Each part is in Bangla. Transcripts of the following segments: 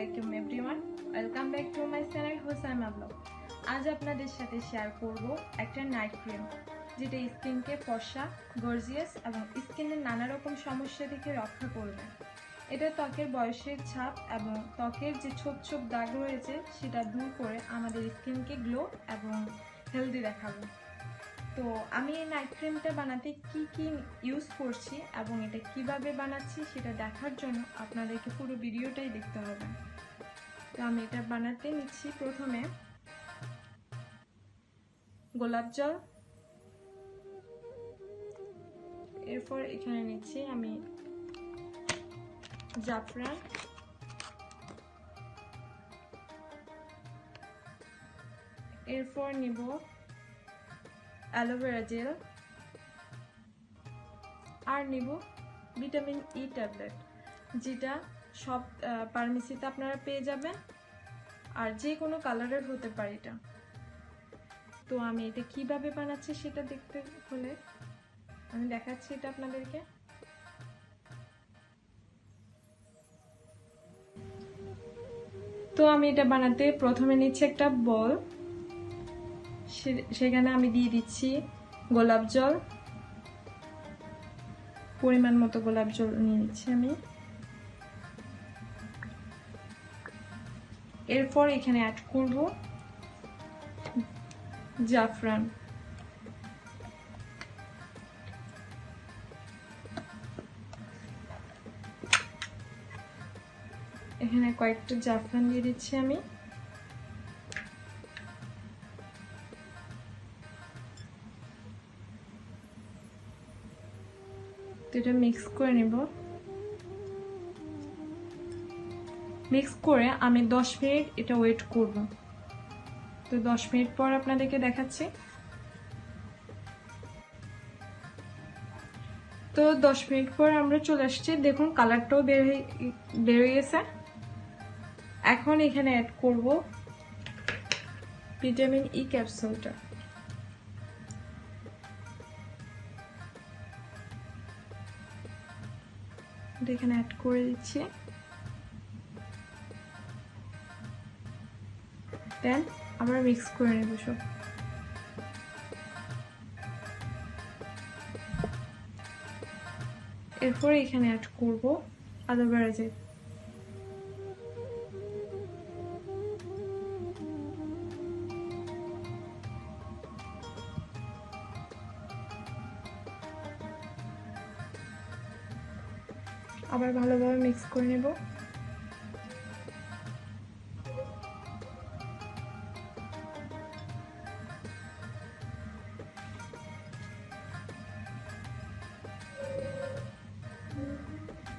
alaikum everyone, welcome back to my channel Assalamu vlog। आज আপনাদের সাথে শেয়ার করব একটা নাইট ক্রিম যেটা স্কিনকে ফর্সা, গর্জিয়াস এবং স্কিনের নানা রকম সমস্যা থেকে রক্ষা করবে। এটা ত্বকের বয়সের ছাপ এবং ত্বকের যে ছোপ ছোপ দাগ রয়েছে সেটা দূর করে আমাদের স্কিনকে গ্লো এবং হেলদি দেখাবে। তো আমি এই নাইট ক্রিমটা বানাতে কি কি ইউজ করছি এবং এটা কিভাবে বানাচ্ছি সেটা দেখার জন্য আপনাদেরকে পুরো ভিডিওটাই দেখতে হবে। তো আমি এটা বানাতে নিচ্ছি প্রথমে গোলাপ জল, এরপর এখানে নিচ্ছি আমি জাফরান, এরপর নিব অ্যালোভেরা জেল আর নিব ভিটামিন ই ট্যাবলেট, যেটা সব ফার্মেসিতে আপনারা পেয়ে যাবেন আর যে কোনো কালারের হতে পারে এটা। তো আমি এটা কিভাবে বানাচ্ছি সেটা দেখতে হলে আমি দেখাচ্ছি এটা আপনাদেরকে। তো আমি এটা বানাতে প্রথমে নিচ্ছি একটা বল, সেখানে আমি দিয়ে দিচ্ছি গোলাপ জল, পরিমাণ মতো গোলাপ জল নিয়ে নিচ্ছি আমি। এরপর এখানে অ্যাড করব জাফরান, এখানে কয়েকটা জাফরান দিয়ে দিচ্ছি আমি। তো এটা মিক্স করে নেব, মিক্স করে আমি 10 মিনিট এটা ওয়েট করব। তো 10 মিনিট পর আপনাদেরকে দেখাচ্ছি। তো 10 মিনিট পর আমরা চলে আসছি, দেখুন কালারটাও বের হয়ে গেছে। এখন এখানে অ্যাড করব ভিটামিন ই ক্যাপসুলটা। এখানে অ্যাড করে দিচ্ছি, দেন আবার মিক্স করে নেব সব। এরপর এখানে অ্যাড করব অ্যালোভেরা জেল, আবার ভালোভাবে মিক্স করে নেব।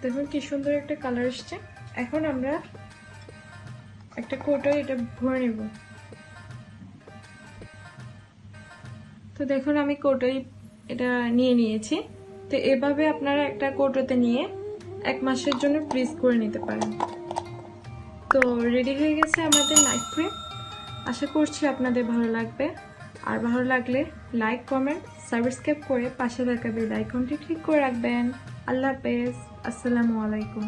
দেখুন কি সুন্দর একটা কালার এসছে। এখন আমরা একটা কৌটোয় এটা ভরে নেব। তো দেখুন আমি কৌটোয় এটা নিয়ে নিয়েছি। তো এভাবে আপনারা একটা কৌটোতে নিয়ে 1 মাসের জন্য ফ্রিজ করে নিতে পারেন। তো রেডি হয়ে গেছে আমাদের নাইট ক্রিম। আশা করছি আপনাদের ভালো লাগবে, আর ভালো লাগলে লাইক, কমেন্ট, সাবস্ক্রাইব করে পাশে থাকা বেল আইকনটি ক্লিক করে রাখবেন। আল্লাহ হাফেজ, আসসালামু আলাইকুম।